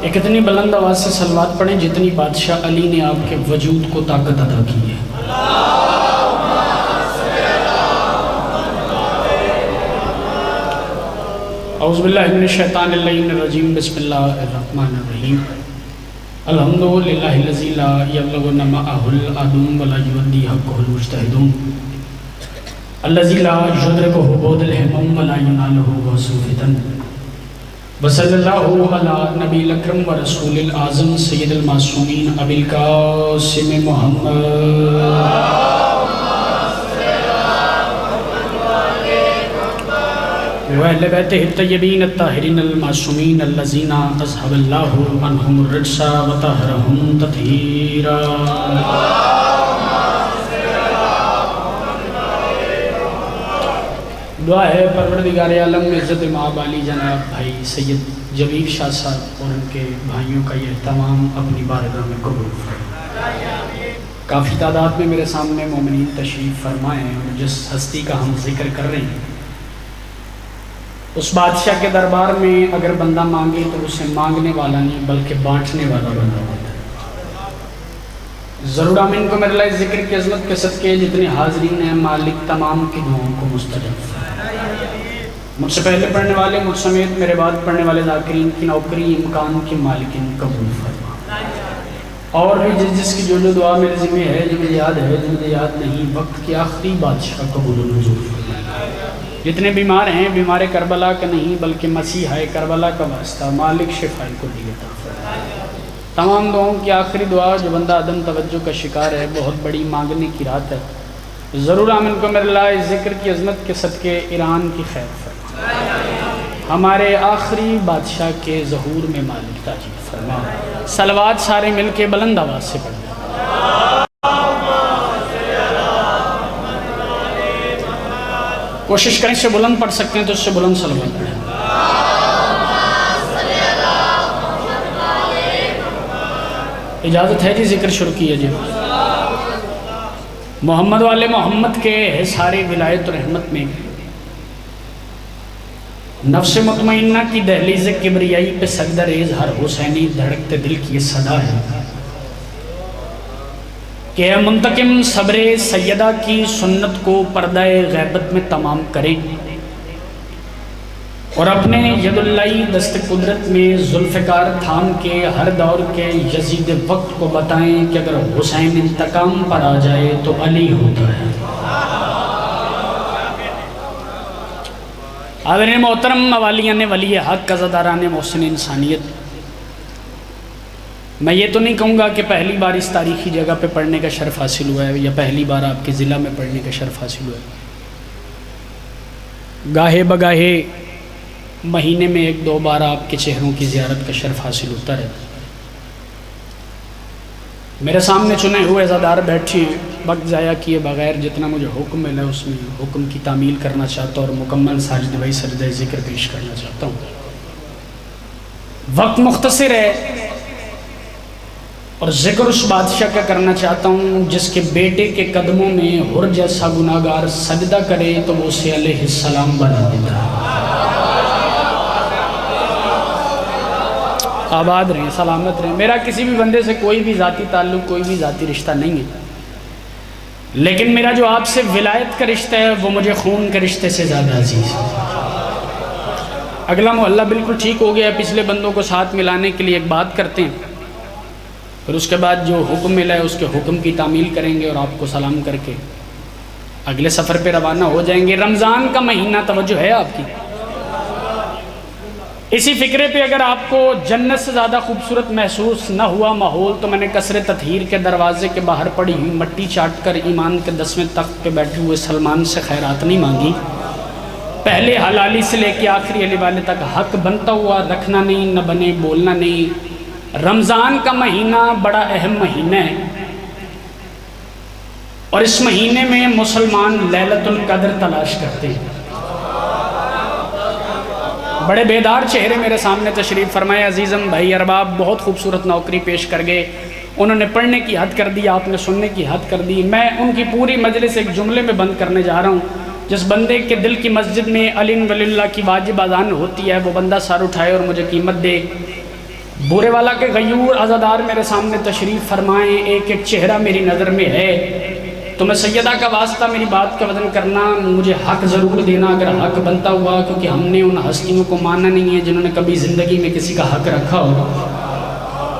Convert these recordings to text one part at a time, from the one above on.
ایک اتنی بلند آواز سے صلوات پڑھیں جتنی بادشاہ علی نے آپ کے وجود کو طاقت عطا کی ہے۔ اعوذ باللہ من الشیطان اللعین الرجیم، بسم اللہ الرحمن الرحیم۔ الحمدللہ الذی لا یبلغ معہ العدو ولا یودی حقہ المجتہدون، الذی لا یدرکہ بعد الہمم ولا ینالہ غوث الفتن، وصلی اللہ علی نبی الاکرم ورسول الاعظم سید المعصومین ابی القاسم محمد وَأَهْلِ بَيْتِهِ الطَّيِّبِينَ الطَّاهِرِينَ الْمَعْصُومِينَ الَّذِينَ أَذْهَبَ اللَّهُ عَنْهُمُ الرِّجْسَ وَطَهَّرَهُمْ تَطْهِيرًا۔ دعا ہے پروردگار عالم عزت مآب علی جناب بھائی سید جلیل شاہ صاحب اور ان کے بھائیوں کا یہ اہتمام اپنی بارگاہ میں قبول فرمائے۔ کافی تعداد میں میرے سامنے مومنین تشریف فرمائے ہیں، اور جس ہستی کا ہم ذکر کر رہے ہیں اس بادشاہ کے دربار میں اگر بندہ مانگے تو اسے مانگنے والا نہیں بلکہ بانٹنے والا بندہ ہوتا ہے۔ ضرور آمین کو میرے لئے ذکر کی عظمت کے صدقے جتنے حاضرین ہیں، مالک تمام کی دعاؤں کو مستجاب فرمائے۔ مجھ سے پہلے پڑھنے والے، مجھ سمیت میرے بعد پڑھنے والے ذاکرین کی نوکری امکان کی مالکین قبول فرما، اور بھی جس کی جو دعا میرے ذمہ ہے، جو مجھے یاد ہے جو مجھے یاد نہیں، وقت کی آخری بادشاہ قبول و منظور فرما۔ جتنے بیمار ہیں، بیمار کربلا کا نہیں بلکہ مسیحہ کربلا کا واسطہ، مالک شفاء کلی عطا فرمائے۔ تمام دعاؤں کی آخری دعا، جو بندہ عدم توجہ کا شکار ہے، بہت بڑی مانگنے کی رات ہے، ضرور آمین کو میرے لائے ذکر کی عظمت کے صدقے ایران کی خیر فرمائے، ہمارے آخری بادشاہ کے ظہور میں مالک تاجیل فرمائے۔ صلوات سارے مل کے بلند آواز سے پڑھیں۔ کوشش کریں اس سے بلند پڑھ سکتے ہیں تو اس سے بلند صلوات پڑھیں۔ اجازت ہے جی، ذکر شروع کیے جی۔ محمد والے محمد کے حصار ولایت و رحمت میں نفس مطمئنہ کی دہلیز کبریائی پہ سجدہ ریز ہر حسینی دھڑکتے دل کی صدا ہے کہ اے منتقم صبر سیدہ کی سنت کو پردہ غیبت میں تمام کریں، اور اپنے ید اللہ دست قدرت میں ذوالفقار تھام کے ہر دور کے یزید وقت کو بتائیں کہ اگر حسین انتقام پر آ جائے تو علی ہوتا ہے۔ حاضرین محترم، موالیان ولی حق، عزاداران محسن انسانیت، میں یہ تو نہیں کہوں گا کہ پہلی بار اس تاریخی جگہ پہ پڑھنے کا شرف حاصل ہوا ہے یا پہلی بار آپ کے ضلع میں پڑھنے کا شرف حاصل ہوا ہے۔ گاہے بگاہے مہینے میں ایک دو بار آپ کے چہروں کی زیارت کا شرف حاصل ہوتا رہتا ہے۔ میرے سامنے چنے ہوئے عزادار بیٹھے ہیں، وقت ضائع کیے بغیر جتنا مجھے حکم ملا اس میں حکم کی تعمیل کرنا چاہتا ہوں اور مکمل ساجد بھائی سجدہ ذکر پیش کرنا چاہتا ہوں۔ وقت مختصر ہے اور ذکر اس بادشاہ کا کرنا چاہتا ہوں جس کے بیٹے کے قدموں میں حر جیسا گناہگار سجدہ کرے تو وہ اسے علیہ السلام بنا دیتا ہے۔ آباد رہیں، سلامت رہیں۔ میرا کسی بھی بندے سے کوئی بھی ذاتی تعلق، کوئی بھی ذاتی رشتہ نہیں ہے، لیکن میرا جو آپ سے ولایت کا رشتہ ہے وہ مجھے خون کے رشتے سے زیادہ عزیز ہے۔ اگلا محلہ بالکل ٹھیک ہو گیا، پچھلے بندوں کو ساتھ ملانے کے لیے ایک بات کرتے ہیں، پھر اس کے بعد جو حکم ملا ہے اس کے حکم کی تعمیل کریں گے اور آپ کو سلام کر کے اگلے سفر پہ روانہ ہو جائیں گے۔ رمضان کا مہینہ توجہ ہے آپ کی؟ اسی فکرے پہ اگر آپ کو جنت سے زیادہ خوبصورت محسوس نہ ہوا ماحول تو میں نے قصر تطہیر کے دروازے کے باہر پڑی ہوئی مٹی چاٹ کر ایمان کے 10ویں تخت پہ بیٹھے ہوئے سلمان سے خیرات نہیں مانگی۔ پہلے حلالی سے لے کے آخری علی والے تک حق بنتا ہوا رکھنا نہیں، نہ بنے بولنا نہیں۔ رمضان کا مہینہ بڑا اہم مہینہ ہے، اور اس مہینے میں مسلمان لیلۃ القدر تلاش کرتے ہیں۔ بڑے بیدار چہرے میرے سامنے تشریف فرمائے، عزیزم بھائی ارباب بہت خوبصورت نوکری پیش کر گئے، انہوں نے پڑھنے کی حد کر دی، آپ نے سننے کی حد کر دی۔ میں ان کی پوری مجلس ایک جملے میں بند کرنے جا رہا ہوں، جس بندے کے دل کی مسجد میں علی ولی اللہ کی واجب اذان ہوتی ہے وہ بندہ سر اٹھائے اور مجھے قیمت دے۔ بورے والا کے غیور عزادار میرے سامنے تشریف فرمائیں، ایک ایک چہرہ میری نظر میں ہے، تو میں سیدہ کا واسطہ میری بات کا وزن کرنا، مجھے حق ضرور دینا اگر حق بنتا ہوا، کیونکہ ہم نے ان ہستیوں کو ماننا نہیں ہے جنہوں نے کبھی زندگی میں کسی کا حق رکھا ہو۔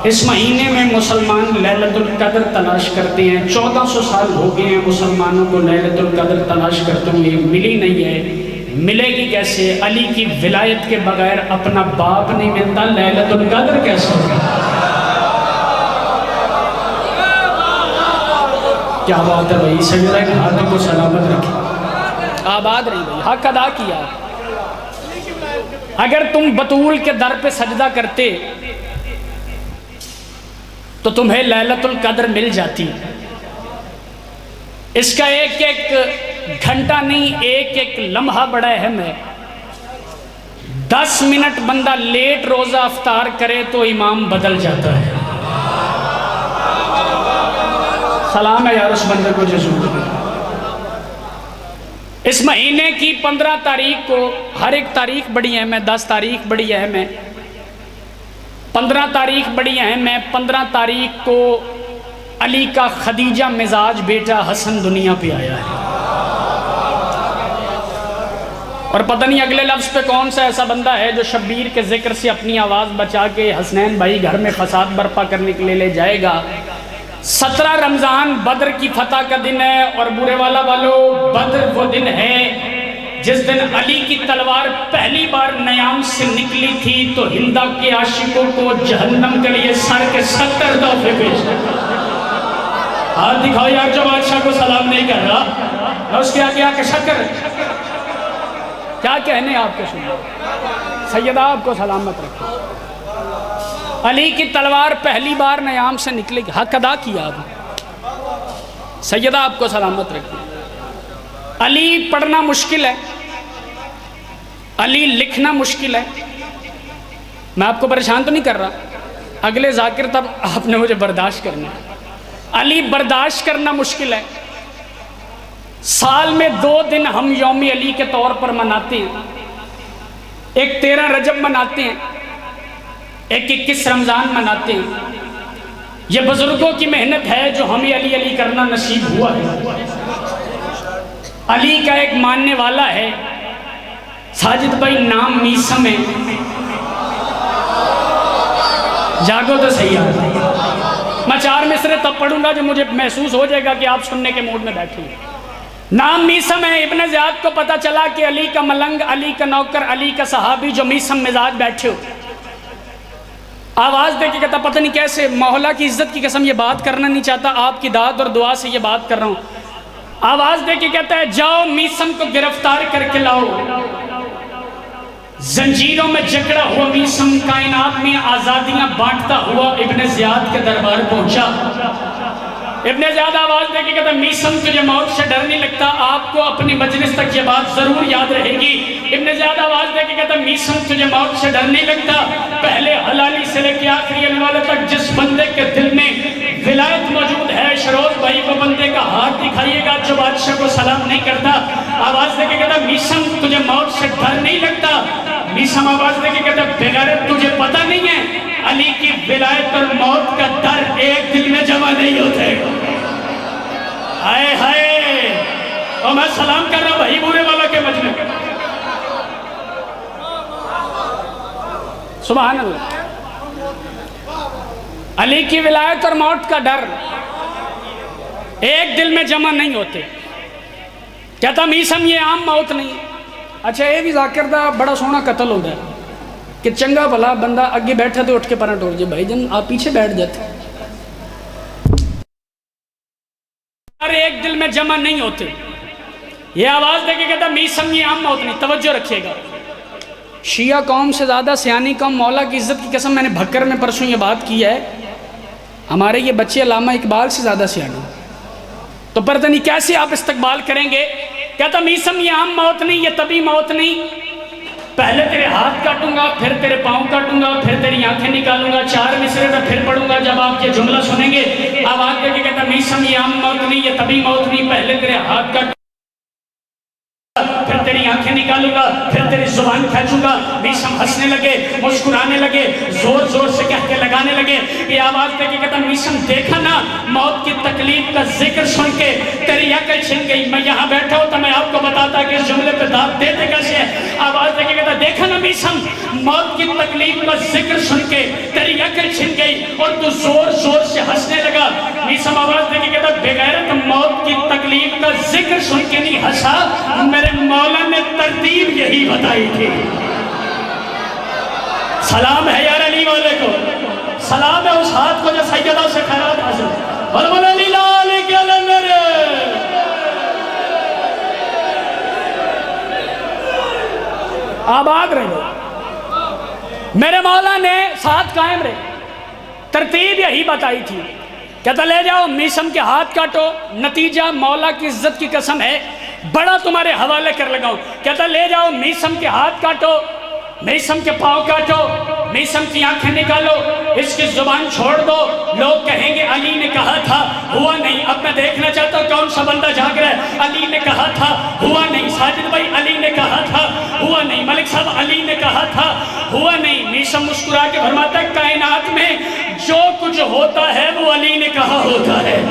اس مہینے میں مسلمان لیلۃ القدر تلاش کرتے ہیں، 1400 سال ہو گئے ہیں مسلمانوں کو لیلۃ القدر تلاش کرتے ہوئے، ملی نہیں ہے۔ ملے گی کیسے؟ علی کی ولایت کے بغیر اپنا باپ نہیں ملتا، لیلۃ القدر کیسے ہوگا؟ کیا بات ہے بھائی، سجدہ کے ہاتھوں کو سلامت رکھیں، آباد رہی بھائی، حق ادا کیا۔ اگر تم بطول کے در پہ سجدہ کرتے تو تمہیں لیلۃ القدر مل جاتی۔ اس کا ایک ایک گھنٹہ نہیں، ایک ایک لمحہ بڑا اہم ہے۔ 10 منٹ بندہ لیٹ روزہ افطار کرے تو امام بدل جاتا ہے۔ سلام ہے یار اس بندے کو جو ضرور ہے۔ اس مہینے کی 15 تاریخ کو، ہر ایک تاریخ بڑی اہم ہے، 10 تاریخ بڑی اہم ہے، 15 تاریخ بڑی اہم ہے۔ 15 تاریخ کو علی کا خدیجہ مزاج بیٹا حسن دنیا پہ آیا ہے، اور پتہ نہیں اگلے لفظ پہ کون سا ایسا بندہ ہے جو شبیر کے ذکر سے اپنی آواز بچا کے حسنین بھائی گھر میں فساد برپا کرنے کے لیے لے جائے گا۔ 17 رمضان بدر کی فتح کا دن ہے، اور بورے والا والو بدر وہ دن ہے جس دن علی کی تلوار پہلی بار نیام سے نکلی تھی، تو ہندہ کے عاشقوں کو جہنم کے لیے سر کے 70 تحفے پیش کرتا۔ ہاتھ دکھاؤ یار جو بادشاہ کو سلام نہیں کر رہا، اور اس کے آگے آکے شکر کیا کہنے آپ کے سنو۔ سیدہ آپ کو سلامت رکھے۔ علی کی تلوار پہلی بار نیام سے نکلے گی، حق ادا کیا آپ۔ سیدہ آپ کو سلامت رکھے۔ علی پڑھنا مشکل ہے، علی لکھنا مشکل ہے۔ میں آپ کو پریشان تو نہیں کر رہا، اگلے ذاکر تب آپ نے مجھے برداشت کرنا ہے۔ علی برداشت کرنا مشکل ہے۔ سال میں 2 دن ہم یوم علی کے طور پر مناتے ہیں، ایک 13 رجب مناتے ہیں، ایک 21 رمضان مناتے ہیں۔ یہ بزرگوں کی محنت ہے جو ہمیں علی علی کرنا نصیب ہوا ہے۔ علی کا ایک ماننے والا ہے ساجد بھائی، نام میسم ہے، جاگو تو صحیح ہے۔ میں 4 مصرے تب پڑھوں گا جو مجھے محسوس ہو جائے گا کہ آپ سننے کے موڈ میں بیٹھے ہیں۔ نام میسم ہے۔ ابن زیاد کو پتا چلا کہ علی کا ملنگ، علی کا نوکر، علی کا صحابی جو میسم مزاج بیٹھے ہو، آواز دے کے کہتا پتہ نہیں کیسے، مولا کی عزت کی قسم یہ بات کرنا نہیں چاہتا، آپ کی داد اور دعا سے یہ بات کر رہا ہوں۔ آواز دے کے کہتا ہے جاؤ میسم کو گرفتار کر کے لاؤ۔ زنجیروں میں جکڑا ہوا میسم کائنات میں آزادیاں بانٹتا ہوا ابن زیاد کے دربار پہنچا۔ ابن زیاد آواز دے کے کہتا میسم تجھے موت سے ڈر نہیں لگتا، آپ کو اپنی مجلس تک یہ بات ضرور یاد رہے گی۔ ابن زیاد آواز دے کے کہتا میسم تجھے موت سے ڈر نہیں لگتا، پہلے حلالی سے لے کے آخری انوالے تک جس بندے کے دل میں ولایت موجود ہے، شروز بھائی وہ بندے کا ہاتھ دکھائیے گا جو بادشاہ کو سلام نہیں کرتا۔ آواز دے کے کہتا میسم تجھے موت سے ڈر نہیں لگتا۔ میسم آواز دے کے کہتا بغیرت تجھے پتہ نہیں ہے علی کی ولایت اور موت کا ڈر ایک دل میں جمع نہیں ہوتے۔ ہائے ہائے، اور میں سلام کر رہا بھائی بورے والا کے مجمع۔ سبحان اللہ۔ علی کی ولایت اور موت کا ڈر ایک دل میں جمع نہیں ہوتے۔ کہتا میسم یہ عام موت نہیں۔ اچھا یہ بھی ذاکر دا بڑا سونا قتل ہو گیا کہ چنگا بھلا بندہ اگے بیٹھا تو اٹھ کے پرنٹ ہو جائے، بھائی جن آپ پیچھے بیٹھ جاتے۔ ایک دل میں جمع نہیں ہوتے۔ یہ آواز دے کے کہتا میسم یہ عام موت نہیں۔ توجہ رکھیے گا، شیعہ قوم سے زیادہ سیانی قوم، مولا کی عزت کی قسم، میں نے بھکر میں پرسوں یہ بات کی ہے، ہمارے یہ بچے علامہ اقبال سے زیادہ سیانی، تو پتہ نہیں کیسے آپ استقبال کریں گے۔ کہتا میسم یہ عام موت نہیں، یہ طبی موت نہیں، پہلے تیرے ہاتھ کاٹوں گا، پھر تیرے پاؤں کاٹوں گا، پھر تیری آنکھیں نکالوں گا، 4 مصرے میں پھر پڑھوں گا جب آپ یہ جملہ سنیں گے۔ آواز دے کے کہتا میسم یہ عام موت نہیں، یہ طبی موت نہیں، پہلے تیرے ہاتھ کاٹوں گا، پھر تیری آنکھیں نکالوں گا، پھر تیری زبان کھینچوں گا. میسم ہنسنے لگے, مسکرانے لگے, زور زور سے کہہ کے لگانے لگے. یہ آواز دے کے کہتا میسم دیکھا نا موت کی تکلیف کا ذکر سن کے تیری عقل چھن گئی. میں یہاں بیٹھا ہوں تو میں آپ کو بتاتا کہ اس جملے پہ داد دیتے کیسے ہیں. آواز دے کے کہتا دیکھا نا میسم موت کی تکلیف کا ذکر سن کے تیری عقل چھن گئی اور تو زور زور سے ہنسنے لگا. میسم آواز دے کے کہتا بغیرت موت کی تکلیف کا ذکر سن کے نہیں ہنسا, میرے مولا نے ترتیب یہی بتائی تھی. سلام ہے یار علی والے کو, سلام ہے اس ہاتھ کو جو سیدہ سے خیرات حاصل. بلبل علی لالے کے لنگر. آباد رہے میرے مولا نے ساتھ قائم رہے, ترتیب یہی بتائی تھی. کہتا لے جاؤ میسم کے ہاتھ کاٹو, نتیجہ مولا کی عزت کی قسم ہے بڑا تمہارے حوالے کر لگاؤں. کہتا لے جاؤ میسم کے ہاتھ کاٹو, میسم کے پاؤں کاٹو, میسم کی آنکھیں نکالو, اس کی زبان چھوڑ دو. لوگ کہیں گے علی نے کہا تھا ہوا نہیں. اب میں دیکھنا چاہتا ہوں کون سا بندہ جاگ رہا ہے. علی نے کہا تھا ہوا نہیں. ساجد بھائی علی نے کہا تھا ہوا نہیں. ملک صاحب علی نے کہا تھا ہوا نہیں. میسم مسکرا کے فرماتا ہے کائنات میں جو کچھ ہوتا ہے وہ علی نے کہا ہوتا ہے.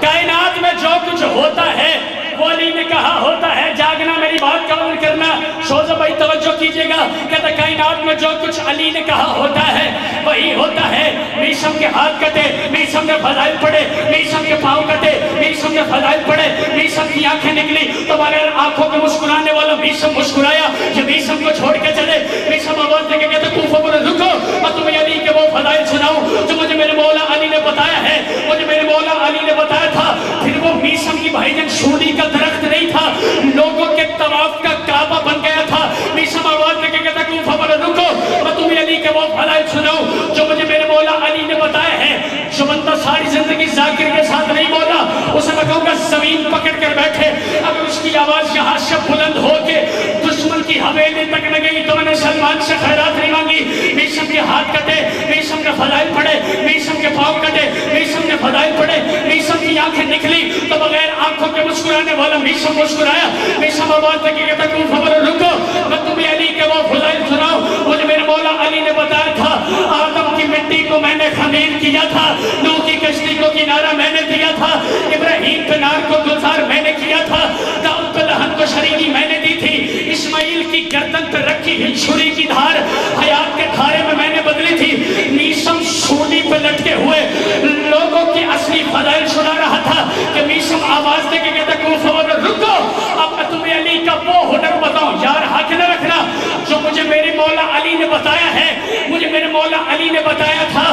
کائنات میں جو کچھ ہوتا ہے وہ علی نے کہا ہوتا ہے. جاگنا میری بات قبول کرنا. شوزہ بھائی توجہ کیجئے گا. کہتا کائنات میں جو کچھ علی نے کہا ہوتا ہے وہی ہوتا ہے. میسم کے ہاتھ کٹے, میسم نے فضائل پڑھے, میسم کے پاؤں کٹے, میسم نے فضائل پڑھے, میسم کی آنکھیں نکلی تو بغیر آنکھوں کے مسکرانے والا میسم مسکرایا. جو میسم کو چھوڑ کے چلے, میسم آواز دے کے کہتا کوفہ پر رکو اور تمہیں علی کے وہ فضائل سناؤں جو مجھے میرے مولا علی نے بتایا ہے, مجھے میرے مولا علی نے بتایا تھا. پھر وہ میسم کی بھائی جان سونی کا درخت نہیں تھا, لوگوں کے طواف کا کعبہ بن گیا تھا. میسم آواز دے کے کہتا کوفہ پر رکو میں تمہیں علی کے وہ فضائل سناؤں جو مجھے میرے مولا علی نے بتایا ہے. جو بندہ ساری زندگی ذاکر کے ساتھ نہیں بولا اسے میں کہوں گا زمین پکڑ کر بیٹھے. اگر اس کی آواز یہاں سے بلند ہو کے دشمن کی حویلی تک نہ گئی تو میں نے سلمان سے خیرات نہیں مانگی. میسم کے ہاتھ کٹے, میسم نے فضائل پڑھے, میسم کے پاؤں کٹے, میسم نے فضائل پڑھے, میسم کی آنکھیں نکلی تو بغیر آنکھوں کے مسکرانے والا میسم مسکرایا. میسم آواز دے کے کہتا کوفہ پر رکو میں تمہیں علی کے وہ فضائل سناؤں. مجھے میرے مولا علی نے بتایا تھا آدم کی مٹی کو میں نے خمیر کیا تھا, نوح کی کشتی کو کنارہ میں نے دیا تھا, ابراہیم پہ نار کو گلزار میں نے کیا تھا, داؤد پہ لہن کو شرینی میں نے دی تھی, اسماعیل کی گردن پہ رکھی ہوئی چھری کی دھار حیات کے کھارے میں نے بدلی تھی. میسم سونی پہ لٹکے ہوئے لوگوں کی اصلی فضائل سنا رہا تھا کہ میسم آواز دے کے کہتا کوفہ پر رکو اب میں تمہیں علی کا وہ ہنر بتاؤں. یار حق نہ رکھنا جو مجھے میرے مولا علی نے بتایا ہے. مجھے میرے مولا علی نے بتایا تھا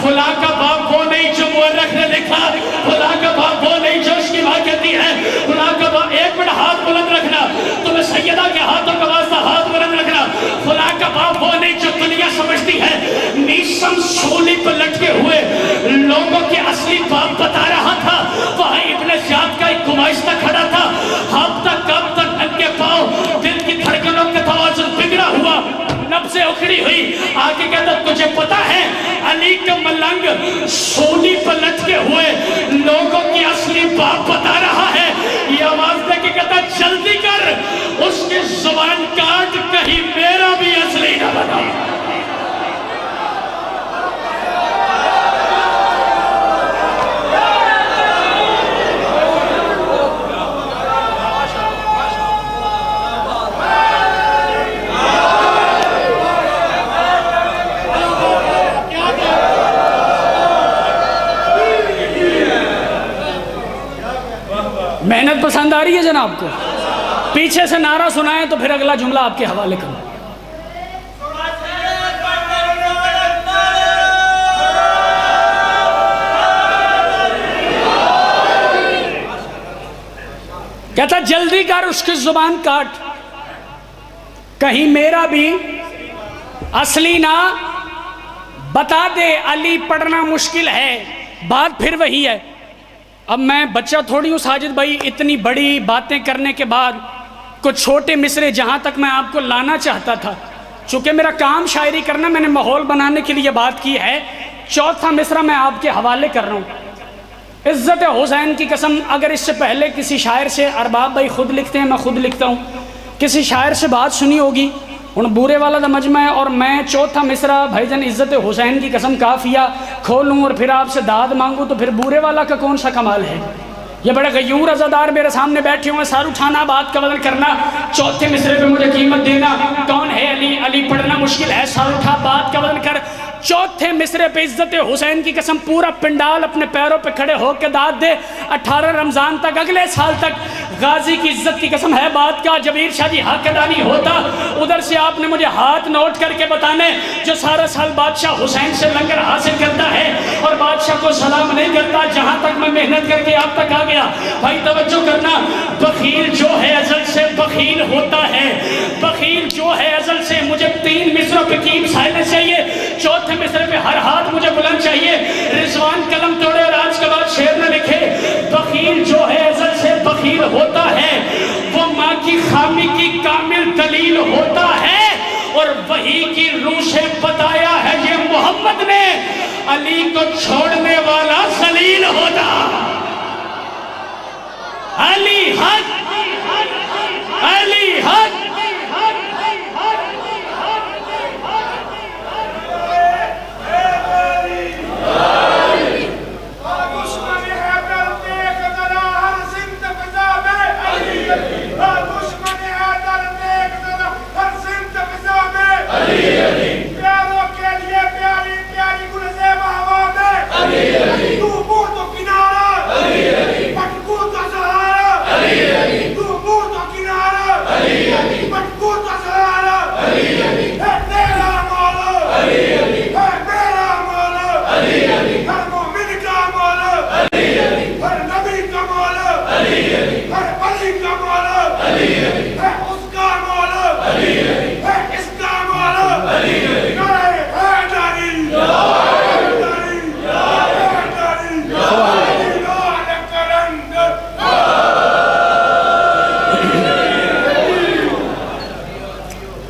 فلاں کا باپ وہ نہیں جو مورخ نے لکھا, فلاں کا باپ وہ نہیں جو اس کی ماں کہتی ہے, فلاں کا باپ. ایک منٹ ہاتھ بلند رکھنا, تمہیں سیدہ کے ہاتھوں کا واسطہ ہاتھ بلند رکھنا. فلاں کا باپ وہ نہیں جو دنیا سمجھتی ہے. میسم سولی پر لٹکے ہوئے لوگوں کے اصلی باپ بتا رہا تھا. وہاں ابن زیاد کا ایک گمائشتہ کھڑا تھا, ہفتہ کب تک ننگے پاؤں, دل کی دھڑکنوں کا توازن بگڑا ہوا, نبضیں اکھڑی ہوئی. آگے کہتا تجھے پتا ہے علی کا ملنگ سونی پر لٹکے ہوئے لوگوں کی اصلی باپ بتا رہا ہے. یہ آواز دے کے کہتا جلدی کر اس کی زبان کاٹ کہیں میرا بھی اصلی نہ بنا. محنت پسند آ رہی ہے جناب کو؟ پیچھے سے نعرہ سنائیں تو پھر اگلا جملہ آپ کے حوالے کروں. کہتا جلدی کر اس کی زبان کاٹ کہیں میرا بھی اصلی نہ بتا دے. علی پڑھنا مشکل ہے, بات پھر وہی ہے. اب میں بچہ تھوڑی ہوں ساجد بھائی, اتنی بڑی باتیں کرنے کے بعد کچھ چھوٹے مصرے جہاں تک میں آپ کو لانا چاہتا تھا, چونکہ میرا کام شاعری کرنا, میں نے ماحول بنانے کے لیے بات کی ہے. چوتھا مصرع میں آپ کے حوالے کر رہا ہوں. عزت حسین کی قسم اگر اس سے پہلے کسی شاعر سے ارباب بھائی خود لکھتے ہیں, میں خود لکھتا ہوں, کسی شاعر سے بات سنی ہوگی، ان بورے والا دا مجمع ہے اور میں چوتھا مصرع بھائی جان عزت حسین کی قسم کافیہ کھولوں اور پھر آپ سے داد مانگوں تو پھر بورے والا کا کون سا کمال ہے؟ یہ بڑے غیور عزادار میرے سامنے بیٹھے ہوئے، سار اٹھانا بات کا وزن کرنا، چوتھے مصرے پہ مجھے قیمت دینا، کون ہے علی؟ علی پڑھنا مشکل ہے، سار اٹھا بات کا وزن کر۔ چوتھے مصرے پہ عزت حسین کی قسم پورا پنڈال اپنے پیروں پہ کھڑے ہو کے داد دے۔ 18 رمضان تک، اگلے سال تک غازی کی عزت کی قسم ہے بات کا، جبیر شاہ جی حق ادا نہیں ہوتا۔ ادھر سے آپ نے مجھے ہاتھ نوٹ کر کے بتانے، جو سارا سال بادشاہ حسین سے لنگر حاصل کرتا ہے اور بادشاہ کو سلام نہیں کرتا، جہاں تک میں محنت کر کے آپ تک آ گیا۔ بھائی توجہ کرنا، بخیل جو ہے ازل سے بخیل ہوتا ہے، بخیل جو ہے ازل سے۔ مجھے 3 مصروں پہ کی سائلنس چاہیے، چوتھے مصرے پہ ہر ہاتھ مجھے بلند چاہیے۔ رضوان قلم توڑے اور آج کے بعد شعر نہ لکھے۔ بخیل جو ہے ازل سے بخیل ہوتا ہے، وہ ماں کی خامی کی کامل دلیل ہوتا ہے، اور وہی کی روح سے بتایا ہے یہ محمد نے، علی کو چھوڑنے والا ذلیل ہوتا۔ علی حق، علی حق۔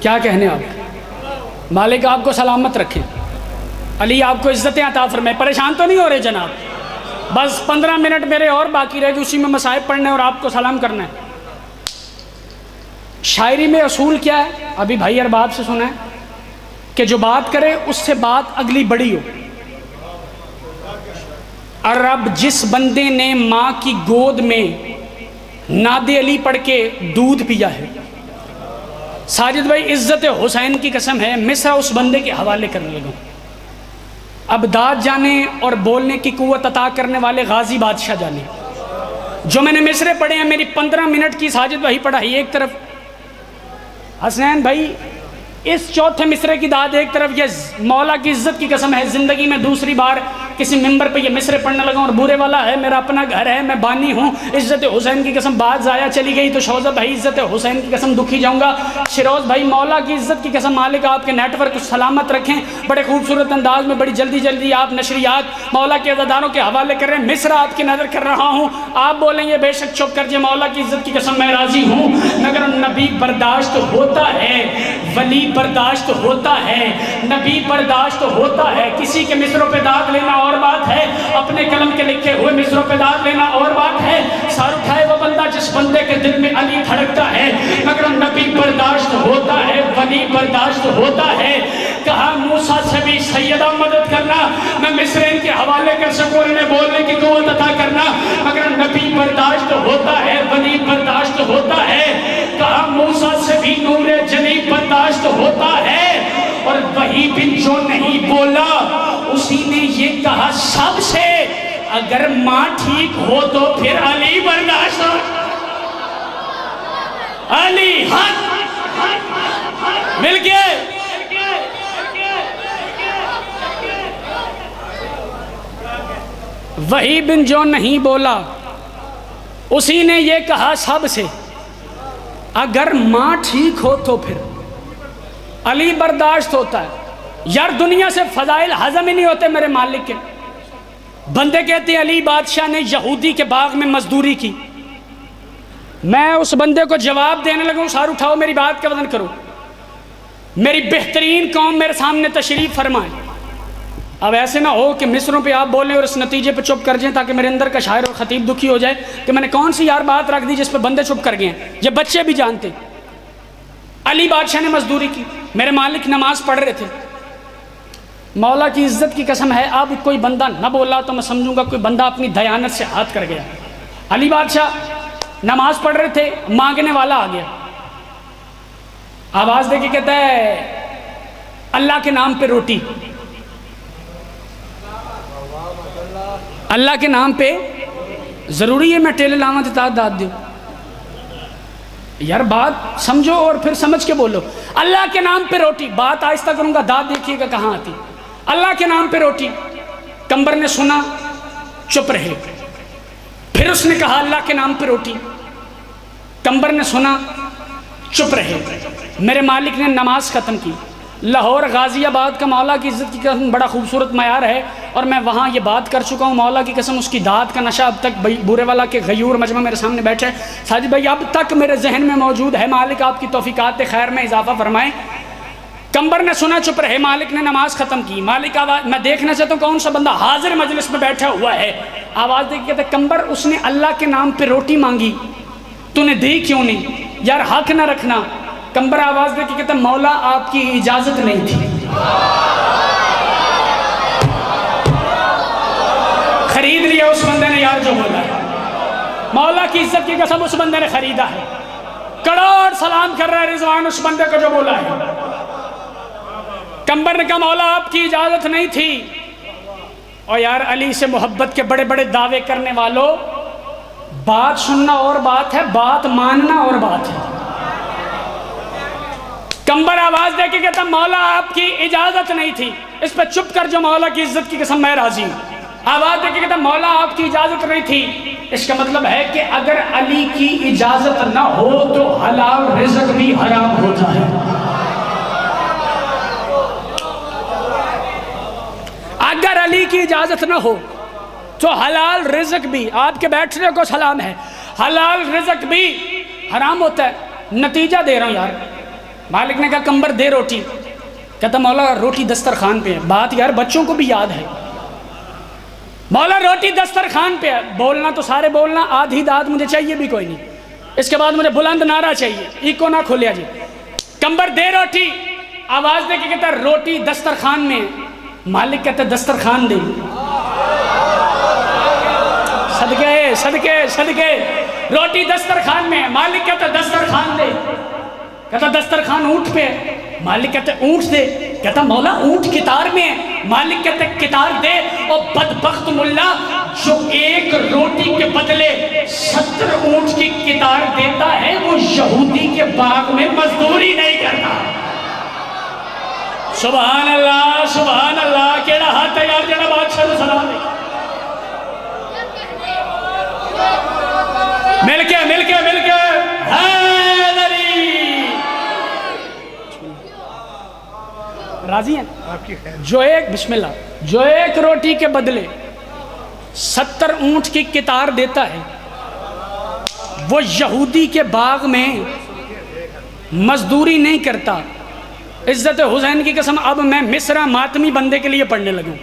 کیا کہنے آپ؟ مالک آپ کو سلامت رکھے، علی آپ کو عزتیں عطا فرمائے۔ پریشان تو نہیں ہو رہے جناب؟ بس 15 منٹ میرے اور باقی رہ گئے، اسی میں مصائب پڑھنے اور آپ کو سلام کرنا ہے۔ شاعری میں اصول کیا ہے؟ ابھی بھائی ارباب سے سنا ہے کہ جو بات کرے اس سے بات اگلی بڑی ہو۔ عرب جس بندے نے ماں کی گود میں ناد علی پڑھ کے دودھ پیا ہے، ساجد بھائی عزت حسین کی قسم ہے مصرع اس بندے کے حوالے کرنے لگا۔ اب داد جانے اور بولنے کی قوت عطا کرنے والے غازی بادشاہ جانے۔ جو میں نے مصرے پڑھے ہیں، میری 15 منٹ کی ساجد بھائی پڑھائی ایک طرف، حسنین بھائی اس چوتھے مصرے کی داد ایک طرف، یہ مولا کی عزت کی قسم ہے زندگی میں دوسری بار کسی ممبر پہ یہ مصرے پڑھنے لگا، اور بورے والا ہے، میرا اپنا گھر ہے، میں بانی ہوں، عزت حسین کی قسم بات ضائع چلی گئی تو شوزہ بھائی عزت حسین کی قسم دکھی جاؤں گا۔ شیروز بھائی مولا کی عزت کی قسم مالک آپ کے نیٹ ورک کو سلامت رکھیں، بڑے خوبصورت انداز میں بڑی جلدی جلدی آپ نشریات مولا کے عزاداروں کے حوالے کر رہے ہیں، مصرع آپ کی نظر کر رہا ہوں، آپ بولیں گے بے شک چپ کر جائے، مولا کی عزت کی قسم میں راضی ہوں، مگر نبی برداشت ہوتا ہے، ولی برداشت ہوتا ہے، نبی برداشت ہوتا ہے۔ کسی کے مصروں پہ داد لینا اور بات ہے، اپنے قلم کے لکھے ہوئے مصروں پہ داد لینا اور بات ہے۔ سار اٹھائے وہ بندہ جس بندے کے دل میں علی دھڑکتا ہے، مگر نبی برداشت ہوتا ہے، ولی برداشت ہوتا ہے۔ کہا موسیٰ سے بھی سیدہ مدد کرنا، میں مصرین کے حوالے کر سکوں، انہیں بولنے کی قوت عطا کرنا، مگر نبی برداشت ہوتا ہے، ولی برداشت ہوتا ہے۔ کہا موسیٰ سے بھی نور جلی برداشت ہوتا ہے، اور وہی بن جو نہیں بولا اسی نے یہ کہا سب سے، اگر ماں ٹھیک ہو تو پھر علی برداشت ہو۔ علی حق مل گئے۔ وہی بن جو نہیں بولا اسی نے یہ کہا سب سے، اگر ماں ٹھیک ہو تو پھر علی برداشت ہوتا ہے۔ یار دنیا سے فضائل ہضم ہی نہیں ہوتے میرے مالک کے۔ بندے کہتے ہیں علی بادشاہ نے یہودی کے باغ میں مزدوری کی، میں اس بندے کو جواب دینے لگا ہوں، سار اٹھاؤ میری بات کا وزن کرو، میری بہترین قوم میرے سامنے تشریف فرمائے۔ اب ایسے نہ ہو کہ مصروں پہ آپ بولیں اور اس نتیجے پہ چپ کر جائیں، تاکہ میرے اندر کا شاعر اور خطیب دکھی ہو جائے کہ میں نے کون سی یار بات رکھ دی جس پہ بندے چپ کر گئے ہیں۔ یہ بچے بھی جانتے علی بادشاہ نے مزدوری کی، میرے مالک نماز پڑھ رہے تھے، مولا کی عزت کی قسم ہے اب کوئی بندہ نہ بولا تو میں سمجھوں گا کوئی بندہ اپنی دیانت سے ہاتھ کر گیا۔ علی بادشاہ نماز پڑھ رہے تھے، مانگنے والا آ گیا، آواز دے کے کہتا ہے اللہ کے نام پہ روٹی، اللہ کے نام پہ ضروری ہے میں ٹیلے لاما تتاد داد دیوں؟ یار بات سمجھو اور پھر سمجھ کے بولو۔ اللہ کے نام پہ روٹی، بات آہستہ کروں گا، داد دیکھیے گا کہاں آتی۔ اللہ کے نام پہ روٹی، کمبر نے سنا چپ رہے، پھر اس نے کہا اللہ کے نام پہ روٹی، کمبر نے سنا چپ رہے، میرے مالک نے نماز ختم کی۔ لاہور غازی آباد کا مولا کی عزت کی قسم بڑا خوبصورت معیار ہے، اور میں وہاں یہ بات کر چکا ہوں، مولا کی قسم اس کی داد کا نشہ اب تک بورے والا کے غیور مجمع میرے سامنے بیٹھے ساجد بھائی اب تک میرے ذہن میں موجود ہے، مالک آپ کی توفیقات خیر میں اضافہ فرمائیں۔ کمبر نے سنا چپ رہے، مالک نے نماز ختم کی، مالک آواز، میں دیکھنا چاہتا ہوں کون سا بندہ حاضر مجلس میں بیٹھا ہوا ہے، آواز دے کے کہتے کمبر اس نے اللہ کے نام پہ روٹی مانگی، تو نے دی کیوں نہیں؟ یار حق نہ رکھنا۔ کمبر آواز دے کے کہتا مولا آپ کی اجازت نہیں تھی۔ خرید لیا اس بندے نے یار جو بولا ہے، مولا کی عزت کی قسم اس بندے نے خریدا ہے، کروڑ سلام کر رہا ہے رضوان اس بندے کو جو بولا ہے۔ کمبر نے کہا مولا آپ کی اجازت نہیں تھی۔ اور یار علی سے محبت کے بڑے بڑے دعوے کرنے والوں، بات سننا اور بات ہے، بات ماننا اور بات ہے۔ کمبر آواز دے کے کہتا مولا آپ کی اجازت نہیں تھی، اس پہ چپ کر جو مولا کی عزت کی قسم میں راضی ہوں۔ آواز دے کے کہتا مولا آپ کی اجازت نہیں تھی، اس کا مطلب ہے کہ اگر علی کی اجازت نہ ہو تو حلال رزق بھی حرام ہوتا ہے۔ اگر علی کی اجازت نہ ہو تو حلال رزق بھی، آپ کے بیٹھنے کو سلام ہے، حلال رزق بھی حرام ہوتا ہے۔ نتیجہ دے رہا ہوں یار، مالک نے کہا کمبر دے روٹی، کہتا مولا روٹی دسترخوان پہ ہے، بات یار بچوں کو بھی یاد ہے، مولا روٹی دسترخوان پہ ہے، بولنا تو سارے بولنا، آدھی داد مجھے چاہیے بھی کوئی نہیں، اس کے بعد مجھے بلند نعرہ چاہیے، ایکو نہ کھولیا جی، کمبر دے روٹی، آواز دے کے کہتا روٹی دسترخوان میں، مالک کہتا دسترخوان دے، صدقے صدقے صدقے، روٹی دسترخوان میں، مالک کہتا دسترخوان دے، کہتا دسترخوان اونٹ پہ ہے، مالک کہتا اونٹ دے، کہتا مولا اونٹ کتار میں ہے، مالک کہتا کتار دے، اور بدبخت ملا جو ایک روٹی کے بدلے 70 اونٹ کی کتار دیتا ہے وہ یہودی کے باغ میں مزدوری نہیں کرتا۔ سبحان اللہ، کیڑا ہاتھ ہے یار جڑا بادشاہ نے سلام دے، مل کے راضی ہیں؟ جو ایک بسم اللہ جو ایک روٹی کے بدلے 70 اونٹ کی کتار دیتا ہے وہ یہودی کے باغ میں مزدوری نہیں کرتا۔ عزت حسین کی قسم اب میں مصرع ماتمی بندے کے لیے پڑھنے لگوں،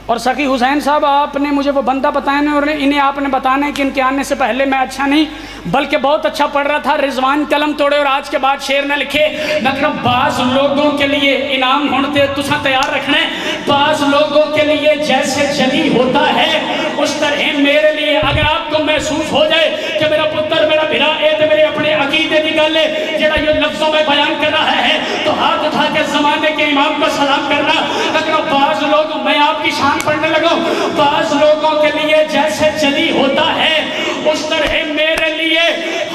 اور سخی حسین صاحب آپ نے مجھے وہ بندہ بتایا اور انہیں آپ نے بتانا ہے کہ ان کے آنے سے پہلے میں اچھا نہیں بلکہ بہت اچھا پڑھ رہا تھا، رضوان قلم توڑے اور آج کے بعد شعر نہ لکھے، مگر بعض لوگوں کے لیے انعام ہونے تسا تیار رکھنا ہے، بعض لوگوں کے لیے جیسے جلی ہوتا ہے اس طرح میرے لیے اگر آپ کو محسوس ہو جائے کہ میرا پتر میرا بھرا اے تے میرے اپنے عقیدے کی گل ہے جڑا یہ لفظوں میں بیان کر رہا ہے تو ہاتھ اٹھا کے زمانے کے امام کو سلام کرنا۔ اگر بعض لوگ، میں آپ کی شان پڑھنے لگوں، بعض لوگوں کے لیے جیسے جلی ہوتا ہے اس طرح میرے لیے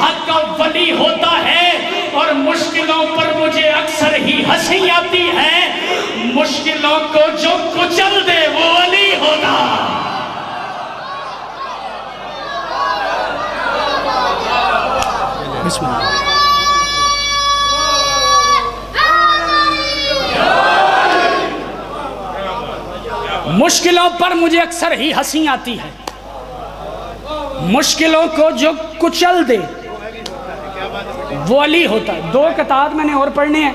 حق کا ولی ہوتا ہے، اور مشکلوں پر مجھے اکثر ہی ہنسی آتی ہے، مشکلوں کو جو کچل دے وہ ولی ہوتا۔ بسم اللہ۔ مشکلوں پر مجھے اکثر ہی ہنسی آتی ہے، مشکلوں کو جو کچل دے وہ علی ہوتا ہے۔ 2 قطعات میں نے اور پڑھنے ہیں،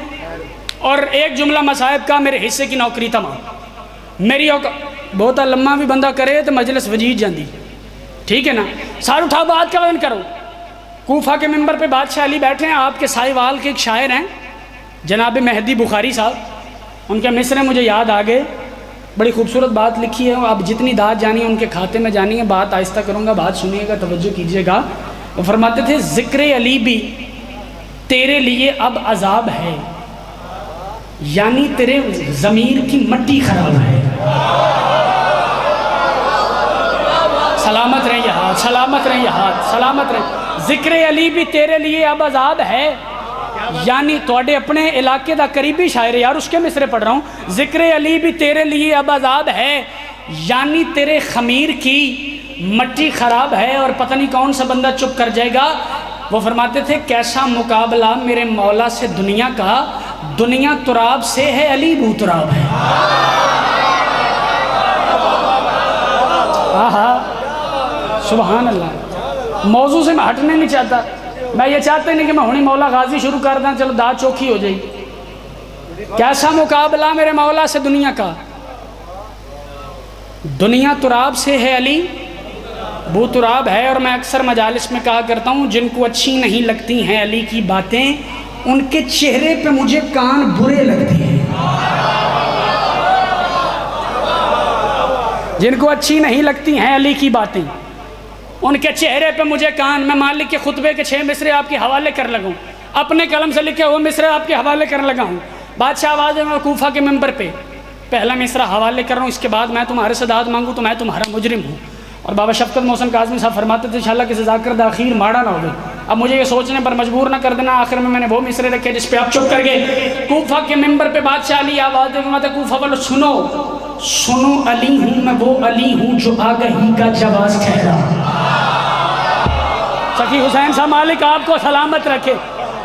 اور ایک جملہ مصائب کا میرے حصے کی نوکری تمام میری بہت لمحہ بھی بندہ کرے تو مجلس وجید جاندی، ٹھیک ہے نا؟ سار اٹھاؤ بات کا وزن کرو۔ کوفہ کے ممبر پہ بادشاہ علی بیٹھے ہیں، آپ کے سائے وال کے ایک شاعر ہیں، جناب مہدی بخاری صاحب، ان کے مصرع مجھے یاد آ گئے، بڑی خوبصورت بات لکھی ہے. اب جتنی داد جانی ہے ان کے کھاتے میں جانی ہے. بات آہستہ کروں گا، بات سنیے گا، توجہ کیجیے گا. وہ فرماتے تھے ذکر علی بھی تیرے لیے اب عذاب ہے، یعنی تیرے ضمیر کی مٹی خراب ہے. سلامت رہیں ہاتھ، سلامت رہیں ہاتھ، سلامت رہیں. ذکر علی بھی تیرے لیے اب عذاب ہے، یعنی توڑے اپنے علاقے دا قریبی شاعر یار، اس کے مصرے پڑھ رہا ہوں. ذکر علی بھی تیرے لیے اب عذاب ہے، یعنی تیرے خمیر کی مٹی خراب ہے. اور پتہ نہیں کون سا بندہ چپ کر جائے گا. وہ فرماتے تھے کیسا مقابلہ میرے مولا سے دنیا کا، دنیا تراب سے ہے، علی بو تراب ہے. آہا سبحان اللہ. موضوع سے میں ہٹنے نہیں چاہتا، میں یہ چاہتے نہیں کہ میں ہونی مولا غازی شروع کر دیں، چلو داد چوکھی ہو جائے. کیسا مقابلہ میرے مولا سے دنیا کا، دنیا تراب سے ہے، علی بو تراب ہے. اور میں اکثر مجالس میں کہا کرتا ہوں جن کو اچھی نہیں لگتی ہیں علی کی باتیں، ان کے چہرے پہ مجھے کان برے لگتے ہیں. جن کو اچھی نہیں لگتی ہیں علی کی باتیں، ان کے چہرے پہ مجھے کان. میں مالک کے خطبے کے 6 مصرے آپ کے حوالے کر لگا ہوں، اپنے قلم سے لکھے وہ مصرے آپ کے حوالے کر لگا ہوں. بادشاہ آواز میں کوفہ کے ممبر پہ پہلا مصرع حوالے کر رہا ہوں، اس کے بعد میں تمہارے سے داد مانگوں تو میں تمہارا مجرم ہوں. اور بابا شفقت محسن کاظمی صاحب فرماتے تھے انشاءاللہ کہ سزا کردہ اخیر ماڑا نہ ہو گئی. اب مجھے یہ سوچنے پر مجبور نہ کر دینا، آخر میں نے وہ مصرے رکھے جس پہ آپ چپ کر گئے. کوفہ کے ممبر پہ بادشاہ علی آواز دے فرماتے کوفہ والو سنو سنو، علی ہوں میں وہ علی ہوں جو آگہی کا جواز ٹھہرا. سخی حسین صاحب مالک آپ کو سلامت رکھے.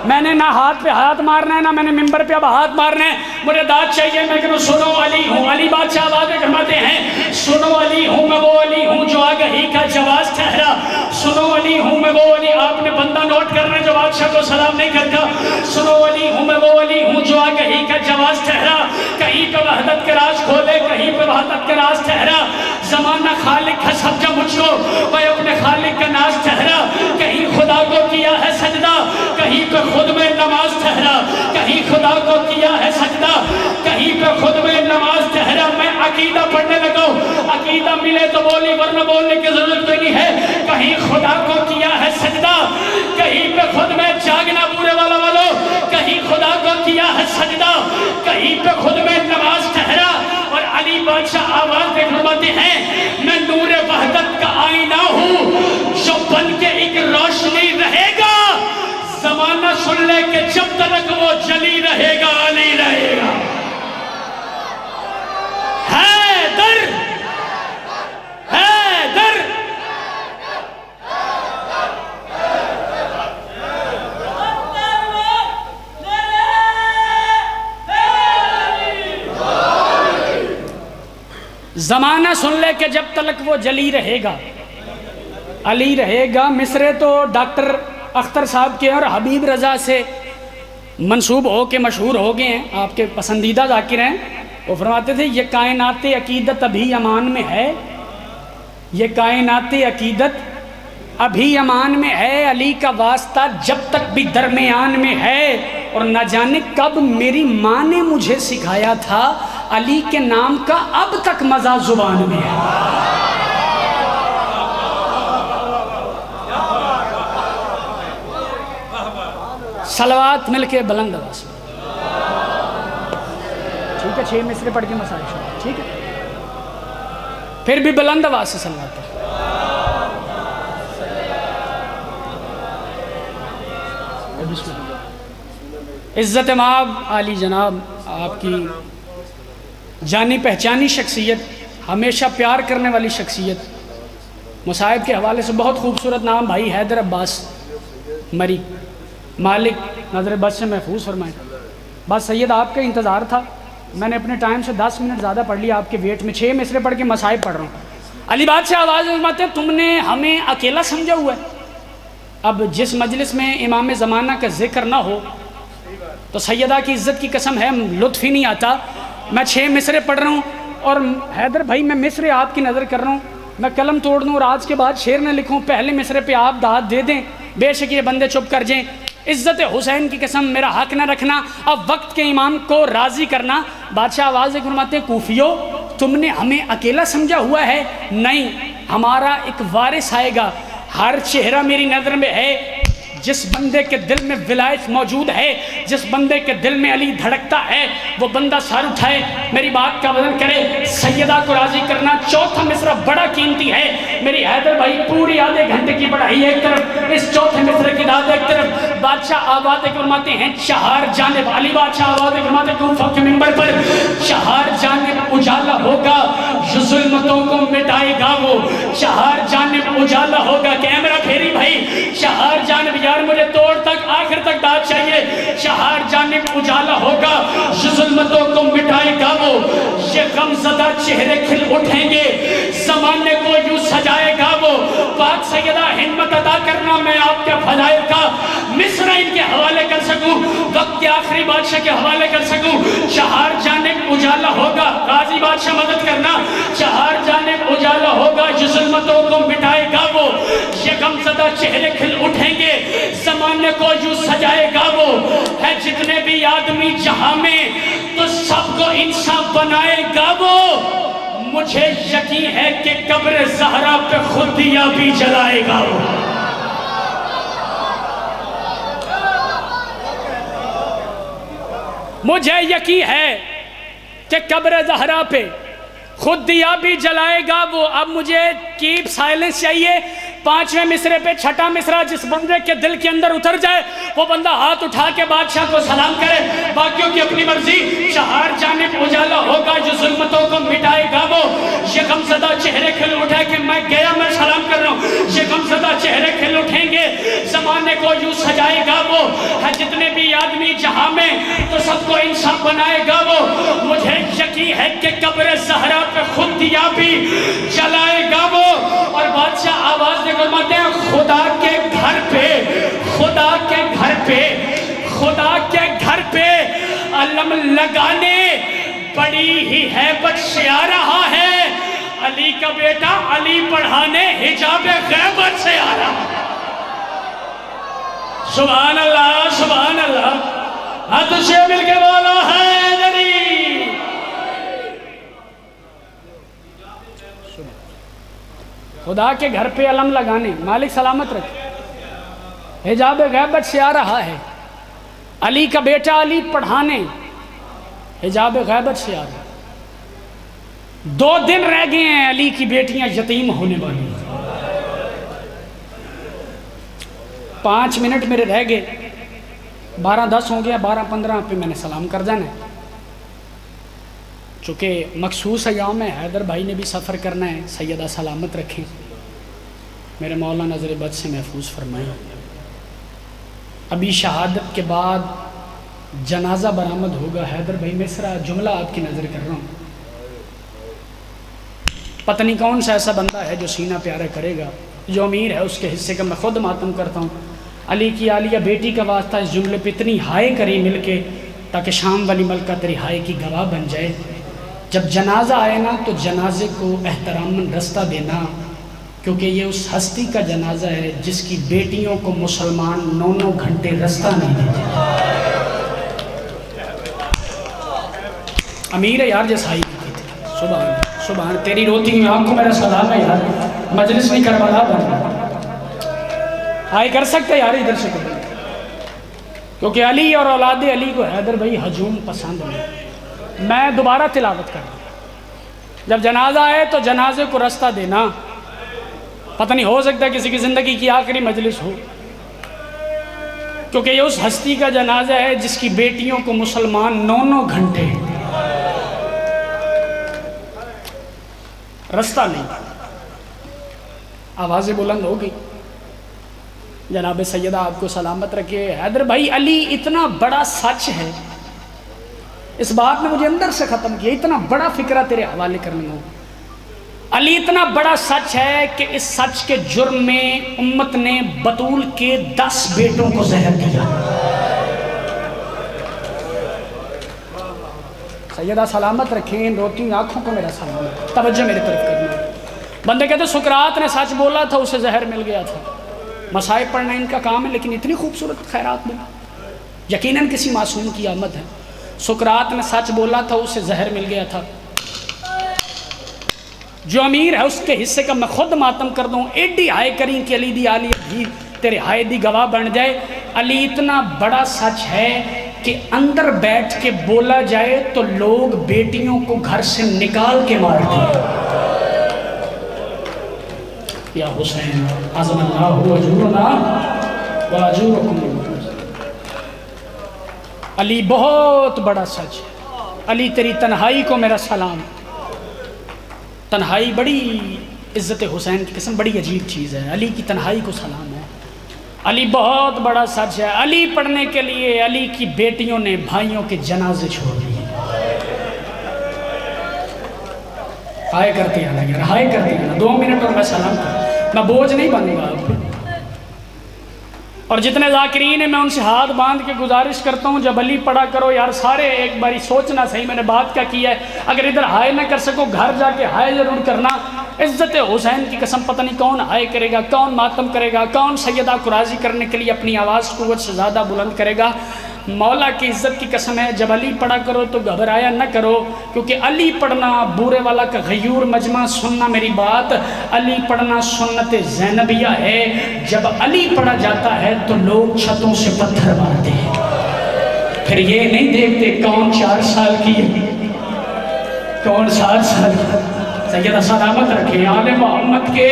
میں نے نہ ہاتھ پہ ہاتھ مارنا ہے، نہ میں نے ممبر پہ اب ہاتھ مارنا ہے. مجھے داد چاہیے، میں کہوں سنو علی ہوں. علی بادشاہ آواز میں فرماتے ہیں سنو علی ہوں میں وہ علی ہوں جو آگہی کا جواز ٹھہرا. سنو علی ہوں میں وہ علی، آپ نے بندہ نوٹ کرنا جو بادشاہ کو سلام نہیں کرتا. سنو علی ہوں میں وہ علی ہوں جو آگہی کا جواز ٹھہرا. کہیں پہ وحدت کے راز کھولے، کہیں پہ وحدت کے راز ٹھہرا. زمانہ خالق کا سمجھا مجھ کو، میں اپنے خالق کا ناز ٹھہرا. کہیں خدا کو کیا ہے سجدہ، کہیں پہ خود میں نماز ٹھہرا. کہیں خدا کو کیا ہے سجدہ، کہیں پہ خود میں نماز ٹھہرا. میں عقیدہ پڑھنے لگا ہوں، عقیدہ ملے تو بولی ورنہ بولنے کی ضرورت نہیں ہے. کہیں خدا کو کیا ہے سجدہ، کہیں پہ خود میں جاگنا پورے والا والو، کہیں خدا کو کیا ہے سجدہ، کہیں پہ خود میں نماز ٹھہرا. اور علی بادشاہ آواز دے فرماتے ہیں میں نور وحدت کا آئینہ ہوں جو بن کے ایک روشنی رہے گا. زمانہ سن لے کہ جب تک وہ جلی رہے گا علی رہے گا. حیدر حیدر زمانہ سن لے کہ جب تک وہ جلی رہے گا علی رہے گا. مصرے تو ڈاکٹر اختر صاحب کے اور حبیب رضا سے منسوب ہو کے مشہور ہو گئے ہیں، آپ کے پسندیدہ ذاکر ہیں. وہ فرماتے تھے یہ کائنات عقیدت ابھی امان میں ہے، یہ کائنات عقیدت ابھی امان میں ہے. علی کا واسطہ جب تک بھی درمیان میں ہے. اور نہ جانے کب میری ماں نے مجھے سکھایا تھا علی کے نام کا اب تک مزہ زبان میں ہے. صلوات مل کے بلند آواز میں. ٹھیک ہے 6 مصرے پڑھ کے مسائل شروع، ٹھیک ہے پھر بھی بلند آواز سے صلوات. عزت مآب عالی جناب، آپ کی جانی پہچانی شخصیت، ہمیشہ پیار کرنے والی شخصیت. مصائب کے حوالے سے بہت خوبصورت نام بھائی حیدر عباس مری. مالک نظر بد سے محفوظ فرمائیں. بس سید آپ کا انتظار تھا، میں نے اپنے ٹائم سے 10 منٹ زیادہ پڑھ لیا آپ کے ویٹ میں. 6 مصرے پڑھ کے مصائب پڑھ رہا ہوں. علی بادشاہ آواز فرماتے ہیں تم نے ہمیں اکیلا سمجھا ہوا ہے. اب جس مجلس میں امام زمانہ کا ذکر نہ ہو تو سیدہ کی عزت کی قسم ہے لطف ہی نہیں آتا. میں 6 مصرے پڑھ رہا ہوں اور حیدر بھائی میں مصرے آپ کی نظر کر رہا ہوں، میں قلم توڑ دوں اور آج کے بعد شعر نہ لکھوں، پہلے مصرے پہ آپ داد دے دیں، بے شک یہ بندے چپ کر جائیں. عزت حسین کی قسم میرا حق نہ رکھنا، اب وقت کے امام کو راضی کرنا۔ بادشاہ آواز دے کے فرماتے ہیں کوفیو تم نے ہمیں اکیلا سمجھا ہوا ہے؟ نہیں، ہمارا ایک وارث آئے گا، ہر چہرہ میری نظر میں ہے، جس بندے کے دل میں ولایت موجود ہے، جس بندے کے دل میں علی دھڑکتا ہے، وہ بندہ سر اٹھائے میری بات کا وزن کرے، سیدہ کو راضی کرنا۔ چوتھا مصرع بڑا قیمتی ہے میری حیدر بھائی، پوری آدھے گھنٹے کی پڑھائی ایک طرف، اس چوتھے مصرع کی داد ایک طرف۔ بادشاہ آواز دے کے فرماتے ہیں چہار جانب، علی بادشاہ آواز دے کے فرماتے ہیں کوفہ کے منبر پر چہار جانب اجالا ہوگا، جو ظلمتوں کو مٹائے گا وہ، چہار جانب اجالا ہوگا۔ کیمرہ پھیری بھائی، چہار جانب، یار مجھے توڑ تک آخر تک داد چاہیے، چہار جانب اجالا ہوگا، جو ظلمتوں کو مٹائے گا وہ، یہ غم زدہ چہرے کھل اٹھیں گے، زمانے کو یوں سجائے گا وہ۔ پاک سیدہ ہمت عطا کرنا میں آپ کے فضائل کا مصرع ان کے حوالے کر سکوں، وقت کے آخری بادشاہ کے حوالے کر سکوں۔ چہار جانب اجالا ہوگا، غازی بادشاہ مدد کرنا، چہار جانب اجالا ہوگا، جو ظلمتوں کو مٹائے گا وہ، یہ غم زدہ چہرے کھل اٹھیں گے، زمانے کو یوں سجائے گا وہ۔ ہے جتنے بھی آدمی جہاں میں تو سب کو انسان بنائے گا وہ، مجھے یقین ہے کہ قبر زہرا پہ خود دیا بھی جلائے گا وہ۔ مجھے یقین ہے کہ قبر زہرا پہ خود دیا بھی جلائے گا وہ۔ اب مجھے کیپ سائلنس چاہیے۔ پانچویں مصرے پہ چھٹا مصرع جس بندے کے دل کے اندر اتر جائے وہ بندہ ہاتھ اٹھا کے بادشاہ کو سلام کرے، باقیوں کی اپنی مرضی۔ چہار جانب اجالا ہوگا، جو ظلمتوں کو مٹائے گا وہ، یہ غم زدہ چہرے کھل اٹھے کہ میں گیا میں سلام کر رہا ہوں، یہ غم زدہ چہرے کھل اٹھیں گے، زمانے کو یوں سجائے گا وہ۔ ہے جتنے بھی آدمی جہاں میں تو سب کو انسان بنائے گا وہ، مجھے یقین ہے کہ قبر زہرا پہ خود دیا بھی جلائے گا وہ۔ اور بادشاہ آواز دے فرماتے ہیں خدا کے گھر پہ، خدا کے گھر پہ، خدا کے گھر پہ علم لگانے بڑی ہی ہیبت سے آ رہا ہے، علی کا بیٹا علی پڑھانے حجاب غیبت سے آ رہا ہے۔ سبحان اللہ سبحان اللہ، ہاتھ سے مل کے بولو حیدری۔ خدا کے گھر پہ علم لگانے، مالک سلامت رکھے، حجاب غیبت سے آ رہا ہے، علی کا بیٹا علی پڑھانے حجاب غیبت سے آ رہا ہے۔ 2 دن رہ گئے ہیں علی کی بیٹیاں یتیم ہونے والی، 5 منٹ میرے رہ گئے، 12:10 ہو گیا، 12:15 پہ میں نے سلام کر جانا ہے۔ چونکہ مخصوص ایام ہے، حیدر بھائی نے بھی سفر کرنا ہے، سیدہ سلامت رکھیں، میرے مولا نظر بد سے محفوظ فرمائیں۔ ابھی شہادت کے بعد جنازہ برآمد ہوگا، حیدر بھائی مصرع جملہ آپ کی نظر کر رہا ہوں، پتہ نہیں کون سا ایسا بندہ ہے جو سینہ پیارا کرے گا، جو امیر ہے اس کے حصے کا میں خود ماتم کرتا ہوں۔ علی کی عالیہ بیٹی کا واسطہ اس جملے پہ اتنی ہائے کری مل کے تاکہ شام والی ملکہ تیری ہائے کی گواہ بن جائے۔ جب جنازہ آئے نا تو جنازے کو احتراماً رستہ دینا، کیونکہ یہ اس ہستی کا جنازہ ہے جس کی بیٹیوں کو مسلمان 9 گھنٹے رستہ نہیں دیتے۔ امیر ہے یار جیسائی کی تھی، سبحان سبحان، تیری روتی ہوئی آنکھ کو میرا سلام ہے یار، مجلس نہیں کربلا بن رہا، آئے کر سکتے یار ادھر سے کریں، کیونکہ علی اور اولاد علی کو حیدر بھائی ہجوم پسند ہے۔ میں دوبارہ تلاوت کر رہا ہوں، جب جنازہ آئے تو جنازے کو رستہ دینا، پتہ نہیں ہو سکتا کسی کی زندگی کی آخری مجلس ہو، کیونکہ یہ اس ہستی کا جنازہ ہے جس کی بیٹیوں کو مسلمان 9 گھنٹے رستہ نہیں۔ آوازیں بلند ہو گئی، جناب سیدہ آپ کو سلامت رکھے۔ حیدر بھائی علی اتنا بڑا سچ ہے، اس بات نے مجھے اندر سے ختم کیا، اتنا بڑا فکرہ تیرے حوالے کرنے ہوں۔ علی اتنا بڑا سچ ہے کہ اس سچ کے جرم میں امت نے بطول کے 10 بیٹوں کو زہر دیا۔ سیدہ سلامت رکھیں، روتی ہوئی آنکھوں کو میرا سلام، توجہ میرے طرف کرنا۔ بندے کہتے سقراط نے سچ بولا تھا، اسے زہر مل گیا تھا، مصائب پڑھنا ان کا کام ہے، لیکن اتنی خوبصورت خیرات میں یقیناً کسی معصوم کی آمد ہے۔ سقراط نے سچ بولا تھا، اسے زہر مل گیا تھا۔ جو امیر ہے اس کے حصے کا میں خود ماتم کر دوں، ایڈی ہائے کریں کہ علی دی آلی بھی تیرے ہائے دی گواہ بن جائے۔ علی اتنا بڑا سچ ہے کہ اندر بیٹھ کے بولا جائے تو لوگ بیٹیوں کو گھر سے نکال کے مارتے ہیں۔ یا حسین عظم اللہ اجورنا واجورکم۔ علی بہت بڑا سچ ہے۔ علی تیری تنہائی کو میرا سلام۔ تنہائی بڑی عزت حسین کی قسم بڑی عجیب چیز ہے، علی کی تنہائی کو سلام ہے۔ علی بہت بڑا سچ ہے۔ علی پڑھنے کے لیے علی کی بیٹیوں نے بھائیوں کے جنازے چھوڑ دیے۔ ہائے کرتے ہیں نا یار، ہائے کرتے ہیں نا، 2 منٹ اور میں سلام کروں، میں بوجھ نہیں بنوں گا آپ پہ۔ اور جتنے ذاکرین ہیں میں ان سے ہاتھ باندھ کے گزارش کرتا ہوں جب علی پڑھا کرو یار سارے ایک باری سوچنا صحیح میں نے بات کیا کی ہے۔ اگر ادھر ہائے نہ کر سکو گھر جا کے ہائے ضرور کرنا۔ عزت حسین کی قسم پتہ نہیں کون ہائے کرے گا، کون ماتم کرے گا، کون سیدہ کو راضی کرنے کے لیے اپنی آواز قوت سے زیادہ بلند کرے گا۔ مولا کی عزت کی قسم ہے جب علی پڑھا کرو تو گھبرایا نہ کرو، کیونکہ علی پڑھنا بورے والا کا غیور مجمع، سننا میری بات، علی پڑھنا سنت زینبیہ ہے۔ جب علی پڑھا جاتا ہے تو لوگ چھتوں سے پتھر مارتے ہیں، پھر یہ نہیں دیکھتے کون 4 سال کی کون 7 سال کی۔ سیدہ سلامت رکھیں آل محمد کے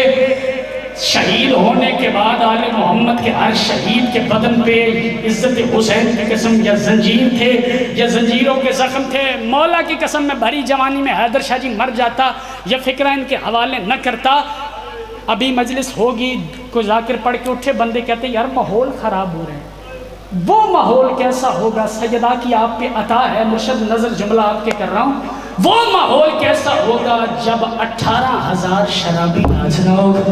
شہید ہونے کے بعد آل محمد کے ہر شہید کے بدن پہ عزت حسین کی قسم یا زنجیر تھے یا زنجیروں کے زخم تھے۔ مولا کی قسم میں بھری جوانی میں حیدر شاہ جی مر جاتا یا فکرہ ان کے حوالے نہ کرتا۔ ابھی مجلس ہوگی، کوئی ذاکر پڑھ کے اٹھے، بندے کہتے یار ماحول خراب ہو رہے ہیں۔ وہ ماحول کیسا ہوگا؟ سیدہ کی آپ پہ عطا ہے، مرشد نظر جملہ آپ کے کر رہا ہوں، وہ ماحول کیسا ہوگا جب 18,000 شرابی ناچ رہا ہوگا۔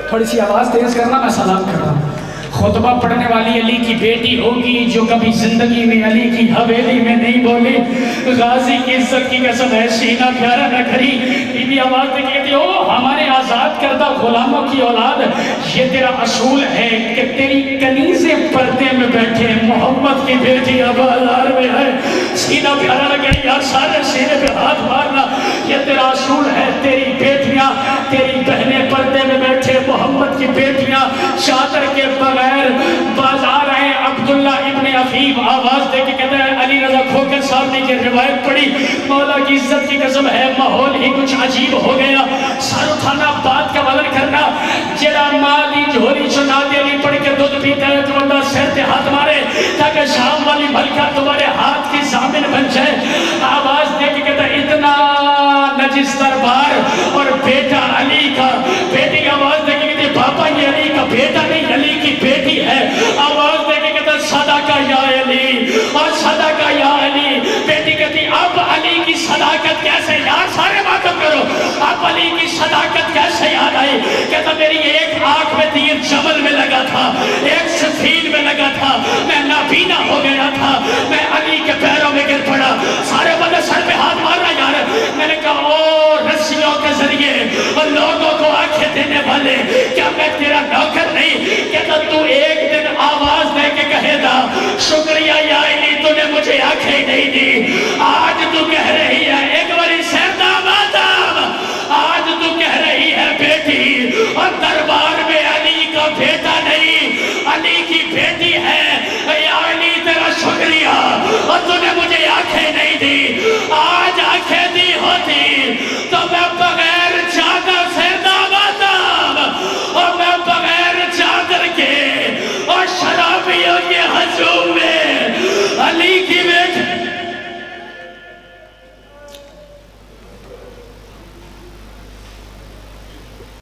تھوڑی سی آواز تیز کرنا، میں سلام کر رہا ہوں۔ خطبہ پڑھنے والی علی کی بیٹی ہوگی جو کبھی زندگی میں علی کی حویلی میں نہیں بولی، غازی کی عزت کی قسم ہے سینہ پیارا نہ کری، بی بی آواز دے کہتی ہو ہمارے آزاد کردہ غلاموں کی اولاد، یہ تیرا اصول ہے کہ تیری کنیزیں پردے میں بیٹھے، محمد کی بیٹی اب بازار میں ہے، سینہ پیارا نہ کری، یار سارے سینے پہ ہاتھ مارنا، یہ تیرا اصول ہے، تیری بیٹیاں تیری بہنیں پردے میں بیٹھے، محمد کی بیٹیاں چادر کے بغیر بازار آئے۔ عبداللہ ابن عفیف آواز دے کے کہتا ہے علی رضا کھوکر صاحب نے یہ روایت پڑھی، مولا کی عزت کی قسم ہے ماحول ہی کچھ عجیب ہو گیا۔ سر اٹھانا، بات کا وزن کرنا، جڑا ماں دی جھولی چنا دے علی پڑھ کے دودھ پیتا ہے تو بندہ سر تے ہاتھ مارے تاکہ شام والی ملکہ تمہارے ہاتھ کی ضامن بن جائے۔ آواز دے کے کہتا ہے اتنا نجس دربار اور بیٹا علی کا، بیٹی آواز دے کے کہتی ہے پاپا یہ علی کا بیٹا نہیں علی کی بیٹی ہے۔ آواز دے کے کہتا ہے صدقہ یا علی اور صدقہ یا علی۔ بیٹی کہتی اب علی کی صداقت کیسے یار، سارے ماتم کرو، اب علی کی صداقت کیسے یاد آئی؟ کہتا میری ایک آنکھ میں تیر جمل میں لگا تھا، ایک سفید میں لگا تھا، میں نابینا ہو گیا تھا، میں علی کے پیروں میں گر پڑا۔ سارے بندے سر پہ ہاتھ مارنا یار۔ میں نے کہا او رسیوں کے ذریعے اور لوگوں کو آنکھیں دینے والے، کیا میں تیرا نوکر نہیں؟ کہتا تو ایک دن آواز دے کے کہے گا شکریہ یا علی تو نے مجھے آنکھیں نہیں دی، آج تو کہہ